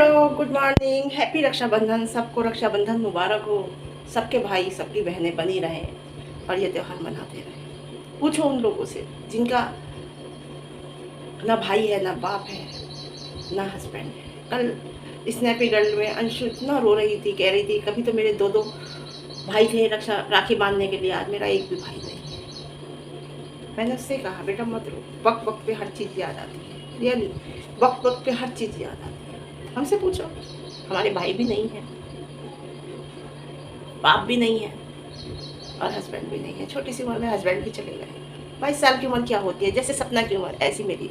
Hello, good morning, happy Rakshabandhan. सबको रक्षाबंधन मुबारक हो। सबके भाई सबकी बहनें बनी रहें और ये त्यौहार मनाते रहें। पूछो उन लोगों से जिनका ना भाई है, ना बाप है, ना हस्बैंड है। कल स्नैपी गर्ल में अंशु इतना रो रही थी, कह रही थी कभी तो मेरे दो दो भाई थे राखी बांधने के लिए, आज मेरा एक भी भाई नहीं है। मैंने उससे कहा बेटा मत रो, वक्त वक्त पे हर चीज़ याद आती है। रियली वक्त वक्त पे हर चीज़ याद आती है। हमसे पूछो, हमारे भाई भी नहीं है, बाप भी नहीं है और हस्बैंड भी नहीं है। छोटी सी उम्र में हस्बैंड भी चले गए। 22 साल की उम्र क्या होती है? जैसे सपना की उम्र ऐसी मेरी,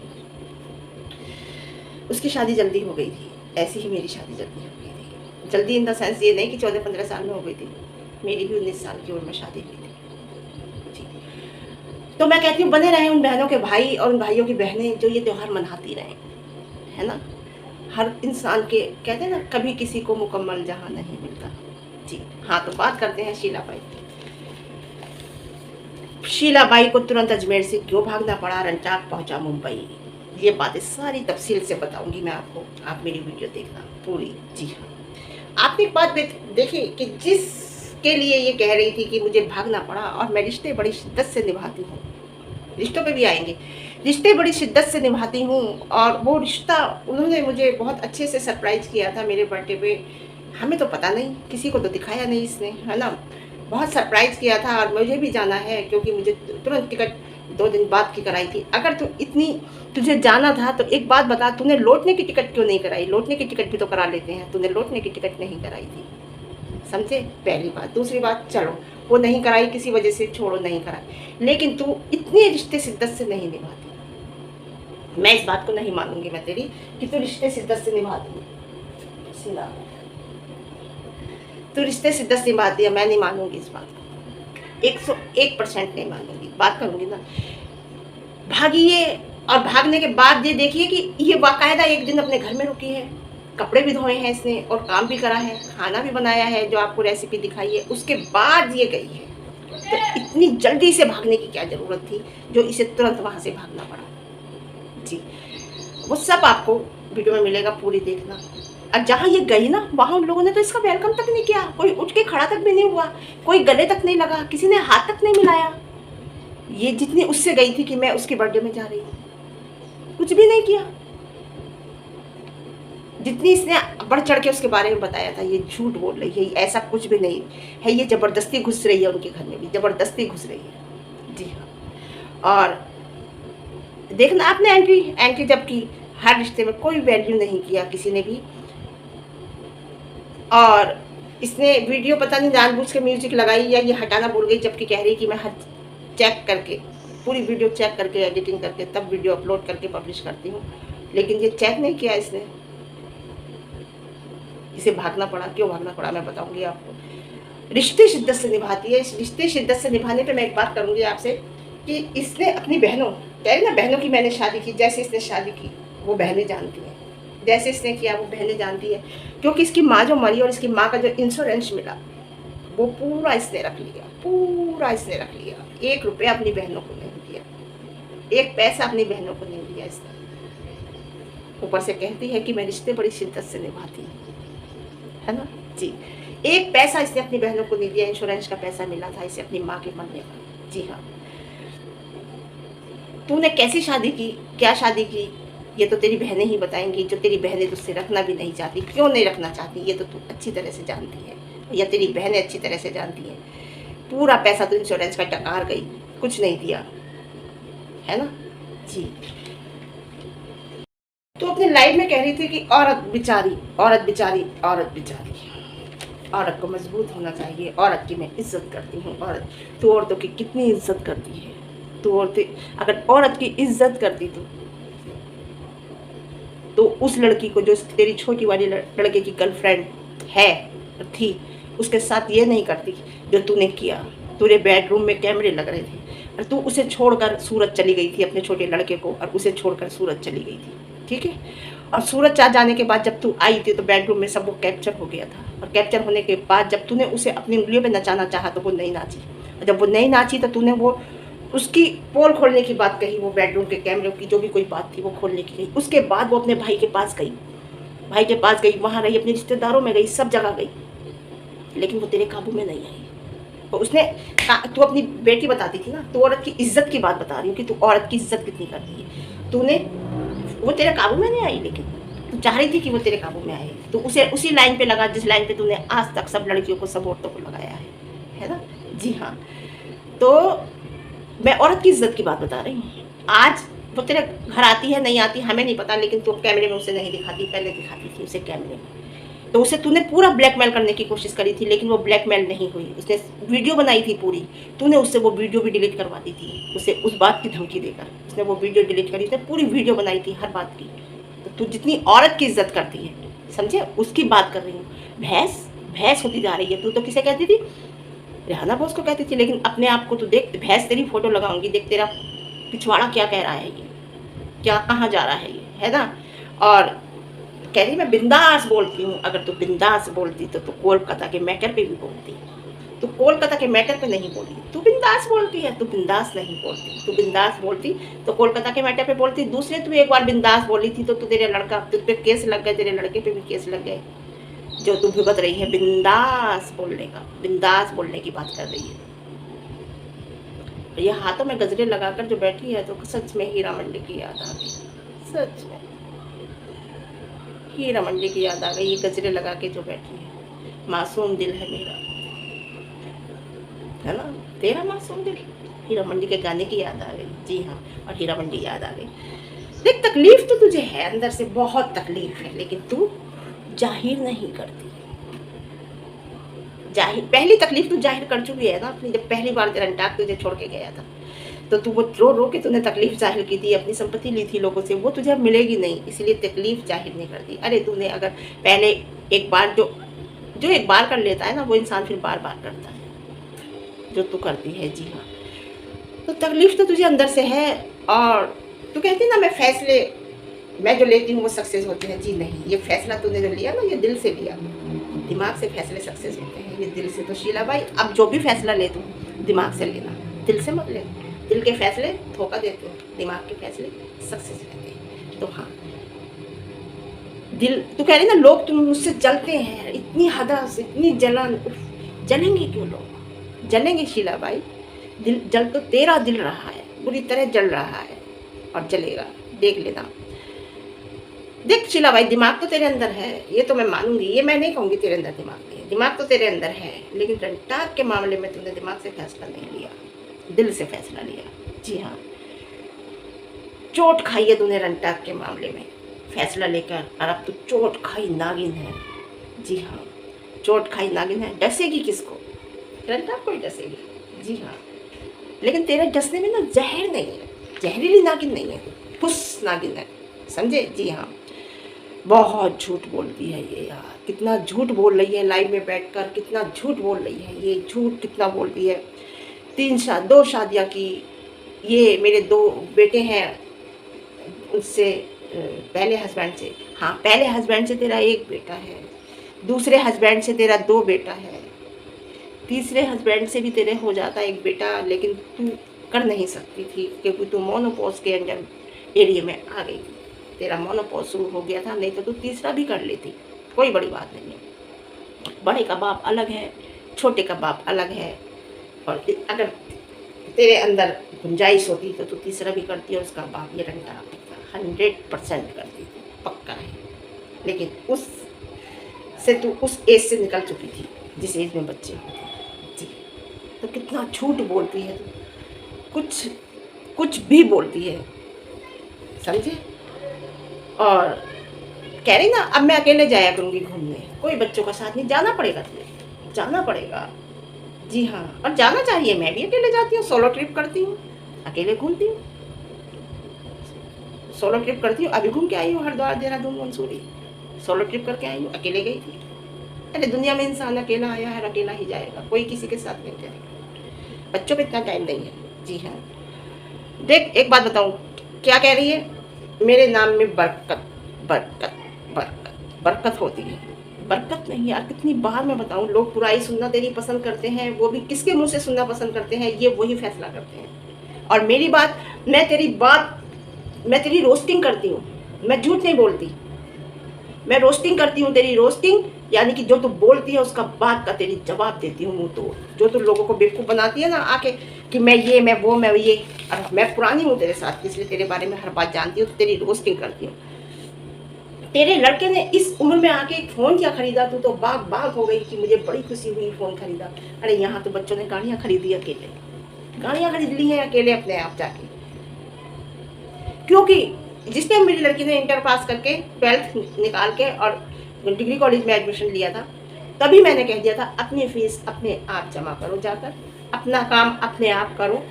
उसकी शादी जल्दी हो गई थी, ऐसी ही मेरी शादी जल्दी हो गई थी। जल्दी इन द सेंस ये नहीं कि 14-15 साल में हो गई थी, मेरी भी 19 साल की उम्र में शादी हुई थी जी। तो मैं कहती हूँ बने रहे उन बहनों के भाई और उन भाइयों की बहनें जो ये त्यौहार मनाती रहें, है ना। हर इंसान के कहते हैं ना, कभी किसी को मुकम्मल जहाँ नहीं मिलता जी। हाँ, तो बात करते हैं शीलाबाई। शीलाबाई को तुरंत अजमेर से क्यों भागना पड़ा, रंचाक पहुंचा मुंबई, ये बातें सारी तफसील से बताऊंगी मैं आपको। आप मेरी वीडियो देखना पूरी। जी हाँ, आपने एक बात देखी कि जिसके लिए ये कह रही थी कि मुझे भागना पड़ा और मैं रिश्ते बड़ी शिद्दत से निभाती हूँ, रिश्तों पे भी आएंगे, रिश्ते बड़ी शिद्दत से निभाती हूँ, और वो रिश्ता उन्होंने मुझे बहुत अच्छे से सरप्राइज किया था मेरे बर्थडे पे। हमें तो पता नहीं, किसी को तो दिखाया नहीं इसने, है ना। बहुत सरप्राइज किया था और मुझे भी जाना है, क्योंकि मुझे तुरंत टिकट 2 दिन बाद की कराई थी। अगर तुझे जाना था तो एक बात बता, तूने लौटने की टिकट क्यों नहीं कराई? लौटने की टिकट भी तो करा लेते हैं, तूने लौटने की टिकट नहीं कराई थी, समझे? पहली बात। दूसरी बात, चलो वो नहीं कराई किसी वजह से, छोड़ो नहीं कराई, लेकिन तू इतने रिश्ते शिद्दत से नहीं निभाती। मैं इस बात को नहीं मानूंगी मैं तेरी, कि तू रिश्ते शिद्दत से निभाती है। सीधा, तू रिश्ते शिद्दत से निभाती है, मैं नहीं मानूंगी इस बात को, 101% नहीं मानूंगी। बात करूंगी ना, भागिए, और भागने के बाद ये देखिए कि ये बाकायदा एक दिन अपने घर में रुकी है, कपड़े भी धोए हैं इसने और काम भी करा है, खाना भी बनाया है जो आपको रेसिपी दिखाई है, उसके बाद ये गई है। तो इतनी जल्दी से भागने की क्या ज़रूरत थी जो इसे तुरंत वहाँ से भागना पड़ा जी। वो सब आपको वीडियो में मिलेगा, पूरी देखना। और जहाँ ये गई ना, वहाँ उन लोगों ने तो इसका वेलकम तक नहीं किया, कोई उठ के खड़ा तक भी नहीं हुआ, कोई गले तक नहीं लगा, किसी ने हाथ तक नहीं मिलाया। ये जितनी उससे गई थी कि मैं उसके बर्थडे में जा रही हूँ, कुछ भी नहीं किया। जितनी इसने बढ़ चढ़ के उसके बारे में बताया था, ये झूठ बोल रही है, ऐसा कुछ भी नहीं है। ये ज़बरदस्ती घुस रही है उनके घर में भी, ज़बरदस्ती घुस रही है जी हाँ। और देखना आपने, एंट्री जब की, हर रिश्ते में कोई वैल्यू नहीं किया किसी ने भी। और इसने वीडियो पता नहीं जानबूझ के म्यूजिक लगाई या ये हटाना भूल गई, जबकि कह रही कि मैं हर चेक करके, पूरी वीडियो चेक करके, एडिटिंग करके तब वीडियो अपलोड करके पब्लिश करती हूँ, लेकिन ये चेक नहीं किया इसने। इसे भागना पड़ा, क्यों भागना पड़ा मैं बताऊंगी आपको। रिश्ते शिद्दत से निभाती है। इस रिश्ते शिद्दत से निभाने पे मैं एक बात करूंगी आपसे कि इसने अपनी बहनों, कह रही ना बहनों की मैंने शादी की, जैसे इसने शादी की वो बहनें जानती हैं, जैसे इसने किया वो बहनें जानती है। क्योंकि इसकी माँ जो मरी और इसकी माँ का जो इंश्योरेंस मिला वो पूरा इसने रख लिया, पूरा इसने रख लिया। 1 रुपया अपनी बहनों को नहीं दिया, 1 पैसा अपनी बहनों को नहीं दिया इसने। ऊपर से कहती है कि मैं रिश्ते बड़ी शिद्दत से निभाती हूँ, है ना जी। 1 पैसा इसने अपनी बहनों को नहीं दिया। इंश्योरेंस का पैसा मिला था इसे अपनी माँ के मरने का। जी हाँ, तूने कैसी शादी की, क्या शादी की, ये तो तेरी बहनें ही बताएंगी, जो तेरी बहनें तुझसे रखना भी नहीं चाहती। क्यों नहीं रखना चाहती ये तो तू अच्छी तरह से जानती है, या तेरी बहनें अच्छी तरह से जानती हैं। पूरा पैसा तो इंश्योरेंस का टकार गई, कुछ नहीं दिया, है ना जी। तो अपने लाइफ में कह रही थी कि औरत बेचारी, औरत बेचारी, औरत बेचारी, औरत को मजबूत होना चाहिए, औरत की मैं इज्जत करती हूँ। औरत, तो औरतों की कितनी इज्जत करती है। तो औरतें अगर औरत की इज्जत करती तो उस लड़की को, जो तेरी छोटी वाली लड़के की गर्लफ्रेंड है थी, उसके साथ ये नहीं करती जो तूने किया। तेरे बेडरूम में कैमरे लग रहे थे और तू उसे छोड़कर सूरत चली गई थी, अपने छोटे लड़के को, और उसे छोड़कर सूरत चली गई थी, ठीक है। और सूरत जाने के बाद जब तू आई थी तो बेडरूम में सब वो कैप्चर हो गया था, और कैप्चर होने के बाद जब तूने उसे अपनी उंगलियों पे नचाना चाहा तो वो नहीं नाची, और जब वो नहीं नाची तो तूने वो उसकी पोल खोलने की बात कही, वो बेडरूम के कैमरे की जो भी कोई बात थी वो खोलने की गई। उसके बाद वो अपने भाई के पास गई, भाई के पास गई, वहाँ रही, अपने रिश्तेदारों में गई, सब जगह गई, लेकिन वो तेरे काबू में नहीं आई। तो उसने, तू अपनी बेटी बताती थी ना, तू औरत की इज्जत की बात बता रही हूँ कि तू औरत की इज्जत कितनी करती है। तूने, वो तेरे काबू में नहीं आई, लेकिन तू चाह रही थी कि वो तेरे काबू में आए। तो उसे उसी लाइन पे लगा जिस लाइन पे तूने आज तक सब लड़कियों को, सब औरतों को लगाया है ना। जी हाँ, तो मैं औरत की इज्जत की बात बता रही हूँ। आज वो तेरे घर आती है, नहीं आती हमें नहीं पता, लेकिन तू कैमरे में उसे नहीं दिखाती, पहले दिखाती थी उसे कैमरे में। तो उसे तूने पूरा ब्लैकमेल करने की कोशिश करी थी, लेकिन वो ब्लैकमेल नहीं हुई। उसने वीडियो बनाई थी पूरी, तूने उससे वो वीडियो भी डिलीट करवा दी थी, उसे उस बात की धमकी देकर उसने वो वीडियो डिलीट करी थी, पूरी वीडियो बनाई थी हर बात की। तो तू जितनी औरत की इज्जत करती है, समझे, उसकी बात कर रही हूँ। भैंस भैंस होती जा रही है। तू तो किसे कहती थी? रेहाना बोस को कहती थी, लेकिन अपने आप को तो देख, भैंस तेरी फोटो लगाऊंगी, देख तेरा पिछवाड़ा क्या कह रहा है, ये क्या कहाँ जा रहा है, ये है ना। और कह रही मैं बिंदास बोलती हूँ। अगर तू बिंदास बोलती तो तू कोलकाता के मैटर पे भी बोलती। तू कोलकाता के मैटर पे नहीं बोली, तू बिंदास बोलती है, तू बिंदास नहीं बोलती। तू बिंदास बोलती तो कोलकाता के मैटर पे बोलती। दूसरे तू एक बार बिंदास बोली थी तो तू, तेरे लड़का, तुझ पे केस लग गए, तेरे लड़के पे भी केस लग गए, जो तू भुगत रही है बिंदास बोलने का, बिंदास बोलने की बात कर रही है। ये हाथों में गजरे लगाकर जो बैठी है, तो सच में हीरा मंडी की याद आ गई। सच में हीरा मंडी की याद आ गई। ये गजरे लगा के जो बैठी है, मासूम दिल है मेरा, है ना, तेरा मासूम दिल। हीरा मंडी के गाने की याद आ गई। जी हाँ, और हीरा मंडी याद आ गई। देख, तकलीफ तो तुझे है, अंदर से बहुत तकलीफ है, लेकिन तू जाहिर नहीं करती। जाहिर, पहली तकलीफ तू जाहिर कर चुकी है ना अपनी, जब पहली बार तेरा अंटाक तुझे छोड़ के गया था, तो तू वो रो रो के तूने तकलीफ जाहिर की थी, अपनी संपत्ति ली थी लोगों से, वो तुझे अब मिलेगी नहीं, इसलिए तकलीफ जाहिर नहीं करती। अरे तूने अगर पहले एक बार, जो एक बार कर लेता है ना, वो इंसान फिर बार बार करता है, जो तू करती है। जी हाँ, तो तकलीफ तो तुझे अंदर से है। और तू कहती ना, मैं जो लेती हूँ वो सक्सेस होते हैं। जी नहीं, ये फैसला तूने जो लिया ना, ये दिल से लिया। दिमाग से फैसले सक्सेस होते हैं, ये दिल से। तो शीला भाई, अब जो भी फैसला ले तू, दिमाग से लेना, दिल से मत ले। दिल के फैसले धोखा देते हो, दिमाग के फैसले सक्सेस रहते हैं। तो हाँ, दिल, तू कह रही ना लोग तुम मुझसे जलते हैं, इतनी हदस, इतनी जलन, जलेंगे क्यों लोग? जलेंगे शीला भाई, दिल जल तो तेरा दिल रहा है, पूरी तरह जल रहा है और जलेगा, देख लेना। देख शीला भाई, दिमाग तो तेरे अंदर है, ये तो मैं मानूंगी, ये मैं नहीं कहूँगी तेरे अंदर दिमाग नहीं है, दिमाग तो तेरे अंदर है, लेकिन रंटाक के मामले में तूने दिमाग से फैसला नहीं लिया, दिल से फैसला लिया। जी हाँ, चोट खाई है तूने रंटाक के मामले में फैसला लेकर, और अब तू चोट खाई नागिन है। जी हाँ, चोट खाई नागिन है, डसेगी किसको? रंटाक को ही डसेगी। जी हाँ, लेकिन तेरे डसने में ना जहर नहीं है, जहरीली नागिन नहीं है, फुस नागिन है, समझे। जी हाँ, बहुत झूठ बोलती है ये यार, कितना झूठ बोल रही है लाइव में बैठकर, कितना झूठ बोल रही है ये, झूठ कितना बोलती है। 2 शादियाँ की, ये मेरे 2 बेटे हैं, उससे पहले हस्बैंड से, हाँ पहले हस्बैंड से तेरा 1 बेटा है, दूसरे हस्बैंड से तेरा 2 बेटा है, तीसरे हस्बैंड से भी तेरे हो जाता 1 बेटा, लेकिन तू कर नहीं सकती थी क्योंकि तू मोनोपॉज के अंडर एरिया में आ गई थी, तेरा मोनोपॉज शुरू हो गया था, नहीं तो तू तीसरा भी कर लेती, कोई बड़ी बात नहीं है। बड़े का बाप अलग है, छोटे का बाप अलग है, और अगर तेरे अंदर गुंजाइश होती तो तू तीसरा भी करती और उसका बाप ये रंटा 100% करती थी, पक्का है। लेकिन तू उस एज से निकल चुकी थी जिस एज में बच्चे होते हैं। जी, तो कितना झूठ बोलती है तू, कुछ भी बोलती है, समझे। और कह रही ना, अब मैं अकेले जाया करूँगी घूमने, कोई बच्चों का साथ नहीं, जाना पड़ेगा तुम्हें, जाना पड़ेगा। जी हाँ, और जाना चाहिए, मैं भी अकेले जाती हूँ, सोलो ट्रिप करती हूँ, अकेले घूमती हूँ, सोलो ट्रिप करती हूँ। अभी घूम के आई हूँ हरिद्वार, देहरादून, मंसूरी, सोलो ट्रिप करके आई हूँ, अकेले गई थी। अरे दुनिया में इंसान अकेला आया है, अकेला ही जाएगा, कोई किसी के साथ नहीं जाएगा, बच्चों पे इतना टाइम नहीं है। जी हाँ, देख एक बात बताऊँ, क्या कह रही है, मेरे नाम में बरकत बरकत बरकत बरकत होती है, बरकत नहीं यार, कितनी बार मैं बताऊं, लोग बुराई सुनना तेरी पसंद करते हैं, वो भी किसके मुंह से सुनना पसंद करते हैं, ये वही फैसला करते हैं। और मेरी बात, मैं तेरी रोस्टिंग करती हूँ, मैं झूठ नहीं बोलती, मैं रोस्टिंग करती हूँ तेरी रोस्टिंग, यानी कि जो तू बोलती है उसका बात का तेरी जवाब देती हूँ मुँह तोड़। जो तू लोगों को बेवकूफ़ बनाती है ना आके कि मैं ये मैं वो मैं ये, और मैं पुरानी हूँ तेरे साथ इसलिए तेरे बारे में हर बात जानती हूँ, तो तेरी रोस्टिंग करती हूँ। तेरे लड़के ने इस उम्र में आके एक फ़ोन क्या खरीदा, तू तो बाग बाग हो गई कि मुझे बड़ी खुशी हुई फ़ोन खरीदा। अरे यहाँ तो बच्चों ने गाड़ियाँ खरीदी अकेले, गाड़ियाँ खरीद ली हैं अकेले अपने आप जाके, क्योंकि जिस टाइम मेरी लड़की ने इंटर पास करके 12th निकाल के और डिग्री कॉलेज में एडमिशन लिया था, तभी मैंने कह दिया था अपनी फीस अपने आप जमा करो, जाकर अपना काम अपने आप करो,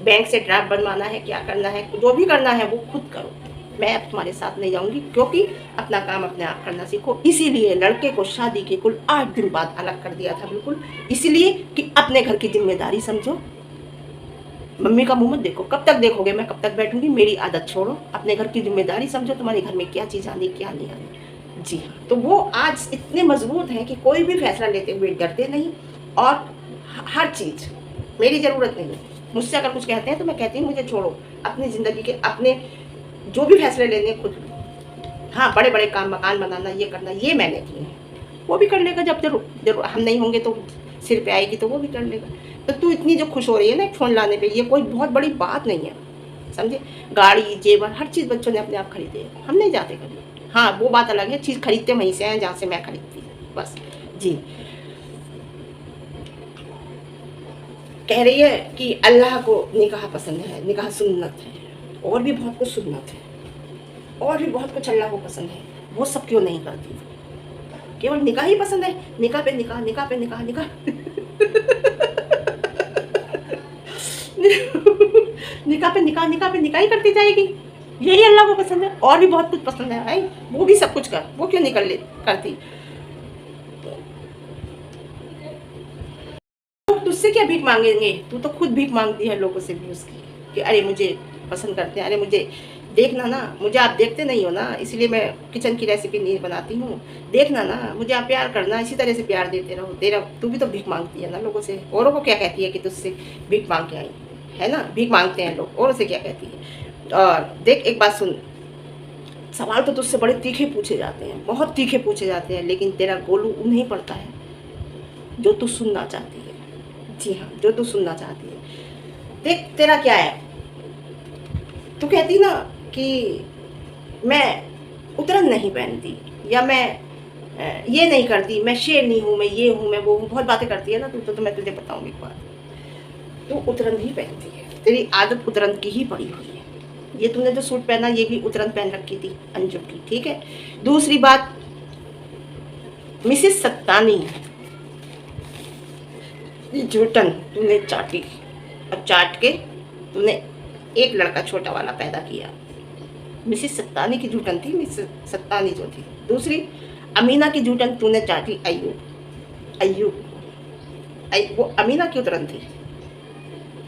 बैंक से ड्राफ्ट बनवाना है, क्या करना है, जो भी करना है वो खुद करो, मैं अब तुम्हारे साथ नहीं जाऊंगी, क्योंकि अपना काम अपने आप करना सीखो। इसीलिए लड़के को शादी के कुल 8 दिन बाद अलग कर दिया था, बिल्कुल इसीलिए कि अपने घर की जिम्मेदारी समझो। मम्मी का मुंह मत देखो, कब तक देखोगे, मैं कब तक बैठूंगी, मेरी आदत छोड़ो, अपने घर की जिम्मेदारी समझो, तुम्हारे घर में क्या चीज़ आनी क्या नहीं आनी। जी हाँ, तो वो आज इतने मजबूत हैं कि कोई भी फैसला लेते हुए डरते नहीं, और हर चीज़ मेरी ज़रूरत नहीं, मुझसे अगर कुछ कहते हैं तो मैं कहती हूँ मुझे छोड़ो, अपनी ज़िंदगी के अपने जो भी फैसले लेने खुद लो। हाँ, बड़े बड़े काम, मकान बनाना, ये करना, ये मैंने किए हैं, वो भी कर लेगा जब जरूर हम नहीं होंगे तो सिर पे आएगी तो वो भी कर लेगा। तो तू इतनी जो खुश हो रही है ना एक फ़ोन लाने पे, ये कोई बहुत बड़ी बात नहीं है, समझे। गाड़ी जेवर हर चीज़ बच्चों ने अपने आप खरीदे है, हम नहीं जाते कभी। हाँ, वो बात अलग है, चीज़ खरीदते वहीं से हैं जहाँ से मैं खरीदती हूँ, बस। जी, कह रही है कि अल्लाह को निकाह पसंद है, निकाह सुन्नत है, और भी बहुत कुछ सुन्नत है, और भी बहुत कुछ अल्लाह को पसंद है, वो सब क्यों नहीं करती, केवल निकाह ही पसंद है, निकाह पे निकाह, निकाह पे निकाह, निकाह निकाह पे निकाह, निकाह पे निकाह ही करती जाएगी, यही अल्लाह को पसंद है, और भी बहुत कुछ पसंद है भाई, वो भी सब कुछ कर, वो क्यों नहीं करती। तुझसे क्या भीख मांगेंगे, तू तो खुद भीख मांगती है लोगों से भी उसकी, कि अरे मुझे पसंद करते हैं, अरे मुझे देखना ना, मुझे आप देखते नहीं हो ना, इसलिए मैं किचन की रेसिपी नहीं बनाती हूँ, देखना ना, मुझे आप प्यार करना, इसी तरह से प्यार देते रहो। तेरा तू भी तो भीख मांगती है ना लोगों से, औरों को क्या कहती है कि तुझसे भीख मांग के आई है ना, भीख मांगते हैं लोग, औरों से क्या कहती है। और देख एक बात सुन, सवाल तो तुझसे बड़े तीखे पूछे जाते हैं, बहुत तीखे पूछे जाते हैं, लेकिन तेरा गोलू नहीं पड़ता है जो तू सुनना चाहती है। जी हाँ, जो तू सुनना चाहती है। देख तेरा क्या है, तू कहती ना कि मैं उतरन नहीं पहनती, या मैं ये नहीं करती, मैं शेरनी हूँ, मैं ये हूँ, मैं वो हूँ, बहुत बातें करती है ना तू, तो मैं तुझे बताऊँगी एक बात, तू उतरन ही पहनती है, तेरी आदत उतरन की ही पड़ी हुई है। ये तूने जो सूट पहना ये भी उतरन पहन रखी थी अंजुम की, ठीक है। दूसरी बात, मिसेस सत्तानी, ये जूटन तूने चाटी, और चाट के तूने एक लड़का छोटा वाला पैदा किया। मिसेस सत्तानी की जूटन थी, मिसेस सत्तानी जो थी। दूसरी अमीना की जूटन तूने चाटी, अय्यूब वो अमीना की उतरन थी,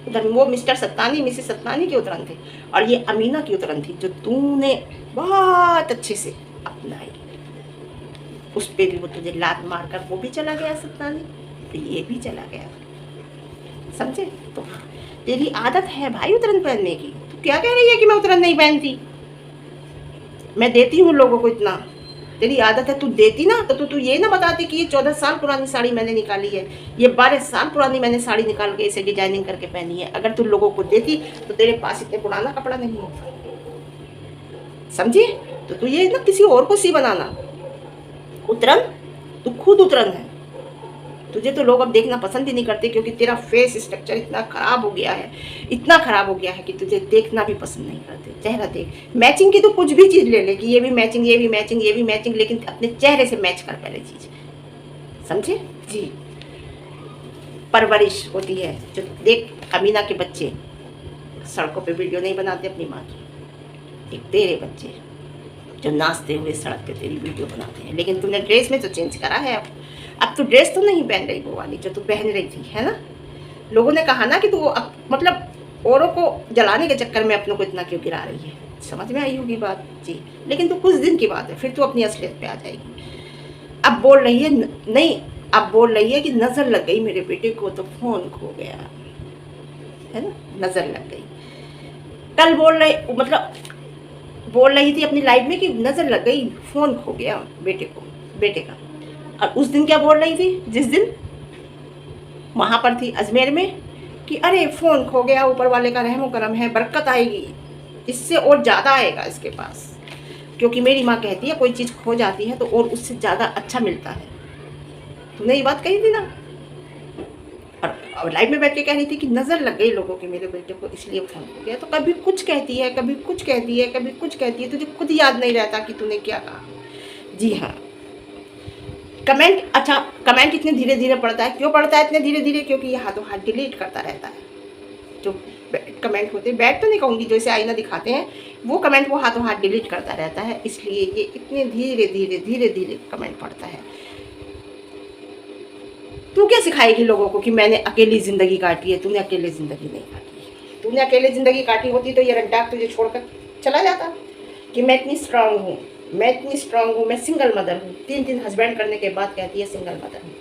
उधर वो मिस्टर सत्तानी मिसेस सत्तानी की उतरन थी, और ये अमीना की उतरन थी जो तूने बहुत अच्छे से अपनाई। उस पर भी वो तुझे लात मारकर वो भी चला गया सत्तानी, तो ये भी चला गया, समझे। तो तेरी आदत है भाई उतरन पहनने की, तू क्या कह रही है कि मैं उतरन नहीं पहनती, मैं देती हूँ लोगों को इतना, तेरी आदत है, तू देती ना तो तू ये ना बताती कि ये 14 साल पुरानी साड़ी मैंने निकाली है, ये 12 साल पुरानी मैंने साड़ी निकाल के इसे डिजाइनिंग करके पहनी है। अगर तू लोगों को देती तो तेरे पास इतने पुराना कपड़ा नहीं होता, समझी। तो तू ये ना किसी और को सी बनाना, उतरन तू खुद उतरन है, तुझे तो लोग अब देखना पसंद ही नहीं करते, क्योंकि तेरा फेस स्ट्रक्चर इतना ख़राब हो गया है, इतना ख़राब हो गया है कि तुझे देखना भी पसंद नहीं करते। चेहरा देख, मैचिंग की तो कुछ भी चीज़ ले ले कि ये भी मैचिंग, ये भी मैचिंग, ये भी मैचिंग, लेकिन अपने चेहरे से मैच कर पहले चीज़, समझे जी। परवरिश होती है जो, देख अमीना के बच्चे सड़कों पे वीडियो नहीं बनाते अपनी माँ की, एक तेरे बच्चे जो नाचते हुए सड़क पे तेरी वीडियो बनाते हैं, लेकिन तूने ड्रेस में तो चेंज करा है। अब तू ड्रेस तो नहीं पहन रही वो वाली जो तू पहन रही थी, है ना। लोगों ने कहा ना कि तू मतलब औरों को जलाने के चक्कर में अपनों को इतना क्यों गिरा रही है, समझ में आई होगी बात जी। लेकिन तू कुछ दिन की बात है, फिर तू अपनी असलियत पे आ जाएगी। अब बोल रही है नहीं, अब बोल रही है कि नज़र लग गई मेरे बेटे को तो फ़ोन खो गया, है ना, नज़र लग गई। कल बोल रहे, मतलब बोल रही थी अपनी लाइफ में कि नज़र लग गई, फ़ोन खो गया बेटे का। और उस दिन क्या बोल रही थी जिस दिन वहाँ पर थी अजमेर में, कि अरे फ़ोन खो गया, ऊपर वाले का रहम करम है, बरकत आएगी, इससे और ज़्यादा आएगा इसके पास। क्योंकि मेरी माँ कहती है कोई चीज़ खो जाती है तो और उससे ज़्यादा अच्छा मिलता है। तूने ये बात कही थी ना। और लाइव में बैठ के कह रही थी कि नज़र लग गई लोगों की मेरे बेटे को, इसलिए फ़ोन हो गया। तो कभी कुछ कहती है, कभी कुछ कहती है, कभी कुछ कहती है, तुझे खुद याद नहीं रहता कि तूने क्या कहा। जी हाँ, कमेंट इतने धीरे धीरे पढ़ता है। क्यों पढ़ता है इतने धीरे धीरे? क्योंकि ये हाथों हाथ डिलीट करता रहता है। जो कमेंट होते हैं, बैड तो नहीं कहूँगी, जो इसे आईना दिखाते हैं, वो कमेंट वो हाथों हाथ डिलीट करता रहता है, इसलिए ये इतने धीरे धीरे कमेंट पढ़ता है। तू क्या सिखाएगी लोगों को कि मैंने अकेली ज़िंदगी काटी है? तूने अकेले ज़िंदगी नहीं काटी। तूने अकेले ज़िंदगी काटी होती तो ये रड्डाक तुझे छोड़कर चला जाता कि मैं इतनी स्ट्रांग हूँ, मैं सिंगल मदर हूँ। 3 हस्बैंड करने के बाद कहती है सिंगल मदर हूँ।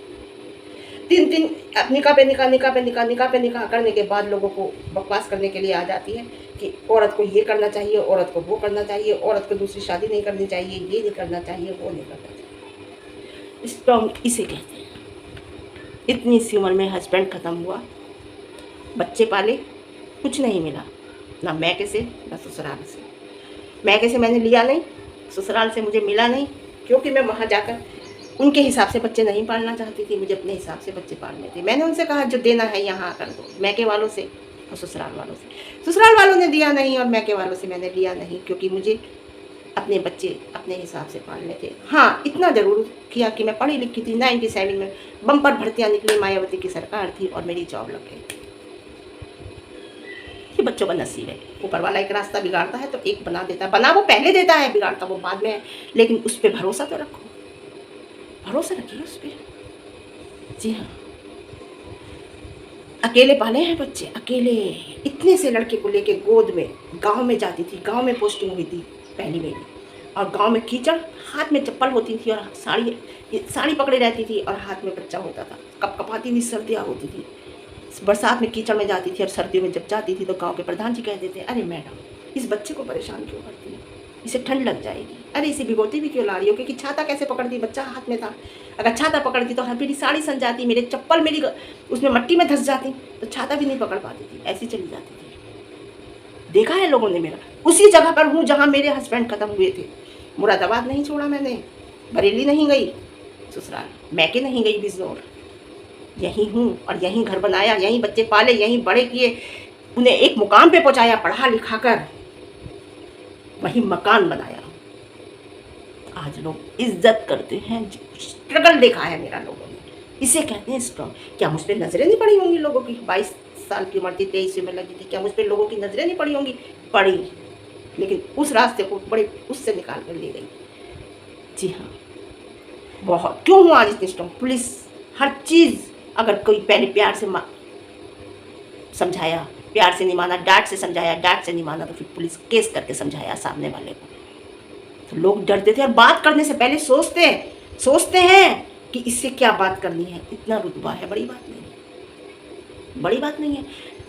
3 निकाह पे निकाह करने के बाद लोगों को बकवास करने के लिए आ जाती है कि औरत को ये करना चाहिए, औरत को वो करना चाहिए, औरत को दूसरी शादी नहीं करनी चाहिए, ये नहीं करना चाहिए, वो नहीं करना चाहिए। स्ट्रांग इसे कहते हैं। इतनी सी उम्र में हस्बैंड ख़त्म हुआ, बच्चे पाले, कुछ नहीं मिला, ना मैके से ना ससुराल से। मैके से मैंने लिया नहीं, ससुराल से मुझे मिला नहीं, क्योंकि मैं वहाँ जाकर उनके हिसाब से बच्चे नहीं पालना चाहती थी, मुझे अपने हिसाब से बच्चे पालने थे। मैंने उनसे कहा जो देना है यहाँ आकर दो, मैके वालों से और ससुराल वालों से। ससुराल वालों ने दिया नहीं और मैके वालों से मैंने लिया नहीं, क्योंकि मुझे अपने बच्चे अपने हिसाब से पालने थे। हाँ, इतना ज़रूर किया कि मैं पढ़ी लिखी थी। 97 में बम्पर भर्तियाँ निकली, मायावती की सरकार थी और मेरी जॉब लग गई। ये बच्चों का नसीब है। ऊपर वाला एक रास्ता बिगाड़ता है तो एक बना देता है। बना वो पहले देता है, बिगाड़ता वो बाद में है, लेकिन उस पर भरोसा तो रखो, भरोसा रखिए उस पर। जी हाँ, अकेले पाले हैं बच्चे, अकेले। इतने से लड़के को लेके गोद में गांव में जाती थी, गांव में पोस्टिंग हुई थी पहली मेरी, और गांव में कीचड़, हाथ में चप्पल होती थी और साड़ी पकड़े रहती थी और हाथ में बच्चा होता था। कपकपाती हुई सर्दियाँ होती थी, बरसात में कीचड़ में जाती थी और सर्दियों में जब जाती थी तो गांव के प्रधान जी कहते थे, अरे मैडम इस बच्चे को परेशान क्यों करती है, इसे ठंड लग जाएगी, अरे इसे भिगोती भी क्यों ला रही हो? क्योंकि छाता कैसे पकड़ती, बच्चा हाथ में था। अगर छाता पकड़ती तो मेरी साड़ी सन जाती, मेरे चप्पल मेरी उसमें मट्टी में धंस जाती, तो छाता भी नहीं पकड़ पाती थी, ऐसी चली जाती थी। देखा है लोगों ने मेरा। उसी जगह पर हूँ जहाँ मेरे हस्बैंड ख़त्म हुए थे। मुरादाबाद नहीं छोड़ा मैंने, बरेली नहीं गई, ससुराल मैके नहीं गई, बिजनौर, यहीं हूँ और यहीं घर बनाया, यहीं बच्चे पाले, यहीं बड़े किए, उन्हें एक मुकाम पे पहुँचाया पढ़ा लिखा कर, वहीं मकान बनाया। आज लोग इज्जत करते हैं, स्ट्रगल देखा है मेरा लोगों ने, इसे कहते हैं स्ट्रॉन्ग। क्या मुझ पर नजरें नहीं पड़ी होंगी लोगों की? 22 साल की उम्र थी, 23 में लगी थी, क्या मुझ पर लोगों की नजरें नहीं पड़ी होंगी? पड़ी, लेकिन उस रास्ते को बड़े उससे निकाल कर ले गई। जी हाँ, बहुत। क्यों हूँ आज इतनी स्ट्रॉन्ग? पुलिस हर चीज़, अगर कोई पहले प्यार से समझाया, प्यार से नहीं माना, डांट से समझाया, डांट से नहीं माना, तो फिर पुलिस केस करके समझाया सामने वाले को। तो लोग डरते थे और बात करने से पहले सोचते हैं कि इससे क्या बात करनी है। इतना रुतबा है, बड़ी बात नहीं है, बड़ी बात नहीं है।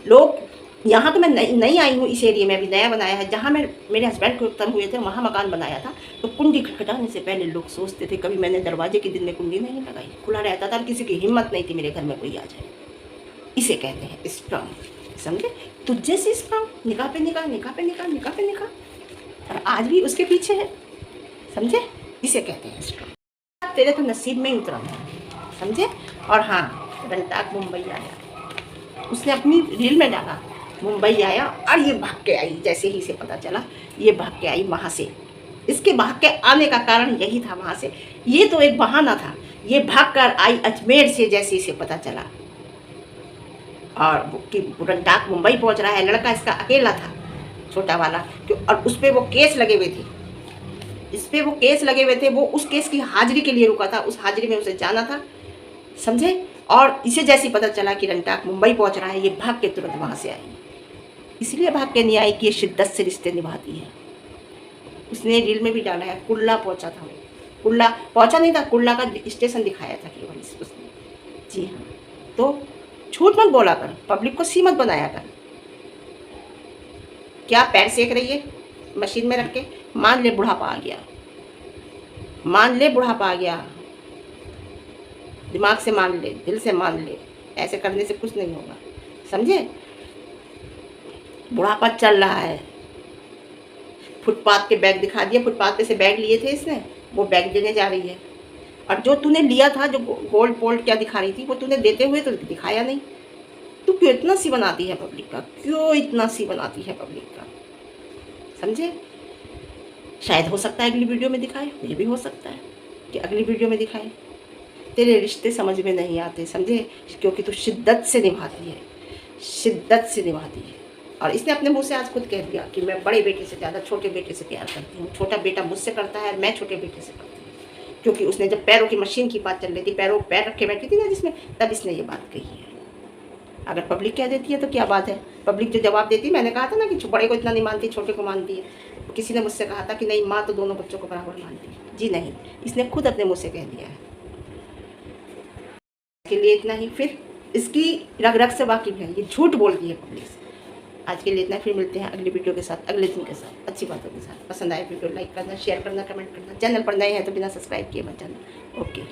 लोग यहाँ तो मैं नई आई हूँ, इस एरिया में अभी नया बनाया है, जहाँ मेरे हस्बैंड को खत्म हुए थे वहाँ मकान बनाया था। तो कुंडी खटखटाने से पहले लोग सोचते थे, कभी मैंने दरवाजे के दिन में कुंडी नहीं लगाई, खुला रहता था और किसी की हिम्मत नहीं थी मेरे घर में कोई आ जाए। इसे कहते हैं स्ट्रांग, समझे? तुझ जैसी स्ट्रांग, निकाह पे निकाह, निकाह पे निकाह, निकाह पे निकाह, और आज भी उसके पीछे है, समझे? इसे कहते हैं स्ट्रांग। तेरे तो नसीब में ही उतरा, समझे? और हाँ, रंटाक मुंबई आया, उसने अपनी रील में डाला, मुंबई आया और ये भाग के आई। जैसे ही इसे पता चला, ये भाग के आई वहाँ से। इसके भाग के आने का कारण यही था वहाँ से, ये तो एक बहाना था। ये भाग कर आई अजमेर से, जैसे इसे पता चला, और कि रंटाक मुंबई पहुँच रहा है। लड़का इसका अकेला था, छोटा वाला, और उस पर वो केस लगे हुए थे, इस पर वो केस लगे हुए थे। वो उस केस की हाजिरी के लिए रुका था, उस हाजिरी में उसे जाना था, समझे? और इसे जैसे पता चला कि रंटाक मुंबई पहुंच रहा है, ये भाग के तुरंत वहाँ से आई। इसलिए भाग के नहीं आई कि ये शिद्दत से रिश्ते निभाती है। उसने रील में भी डाला है, कुल्ला पहुंचा था वो, कुल्ला पहुंचा नहीं था, कुल्ला का स्टेशन दिखाया था केवल उसने। जी हाँ, तो झूठ मत बोला कर, पब्लिक को सी मत बनाया कर। क्या पैर सेक रही है मशीन में रख के? मान ले बुढ़ापा आ गया, मान ले बुढ़ापा आ गया, दिमाग से मान ले, दिल से मान ले, ऐसे करने से कुछ नहीं होगा, समझे। बुढ़ापा चल रहा है। फुटपाथ के बैग दिखा दिया, फुटपाथ पे से बैग लिए थे इसने, वो बैग देने जा रही है। और जो तूने लिया था, जो गोल्ड पोल्ड क्या दिखा रही थी, वो तूने देते हुए तो दिखाया नहीं। तू क्यों इतना सी बनाती है पब्लिक का, क्यों इतना सी बनाती है पब्लिक का, समझे। शायद हो सकता है अगली वीडियो में दिखाए, ये भी हो सकता है कि अगली वीडियो में दिखाए। तेरे रिश्ते समझ में नहीं आते, समझे, क्योंकि तू शिद्दत से निभाती है, शिद्दत से निभाती है। और इसने अपने मुंह से आज खुद कह दिया कि मैं बड़े बेटे से ज़्यादा छोटे बेटे से प्यार करती हूँ, छोटा बेटा मुझसे करता है, मैं छोटे बेटे से करती हूँ। क्योंकि उसने जब पैरों की मशीन की बात चल रही थी, पैरों पैर रखे बैठी थी ना जिसमें, तब इसने ये बात कही है। अगर पब्लिक कह देती है तो क्या बात है, पब्लिक जो जवाब देती है, मैंने कहा था ना कि बड़े को इतना नहीं मानती, छोटे को मानती है। किसी ने मुझसे कहा था कि नहीं, माँ तो दोनों बच्चों को बराबर मानती है। जी नहीं, इसने खुद अपने मुँह से कह दिया है। के लिए इतना ही, फिर इसकी रग रग से वाकिफ है, ये झूठ बोलती है पब्लिक से। आज के लिए इतना, फिर मिलते हैं अगली वीडियो के साथ, अगले दिन के साथ, अच्छी बातों के साथ। पसंद आए वीडियो लाइक करना, शेयर करना, कमेंट करना। चैनल पर नए हैं तो बिना सब्सक्राइब किए मत जाना। ओके।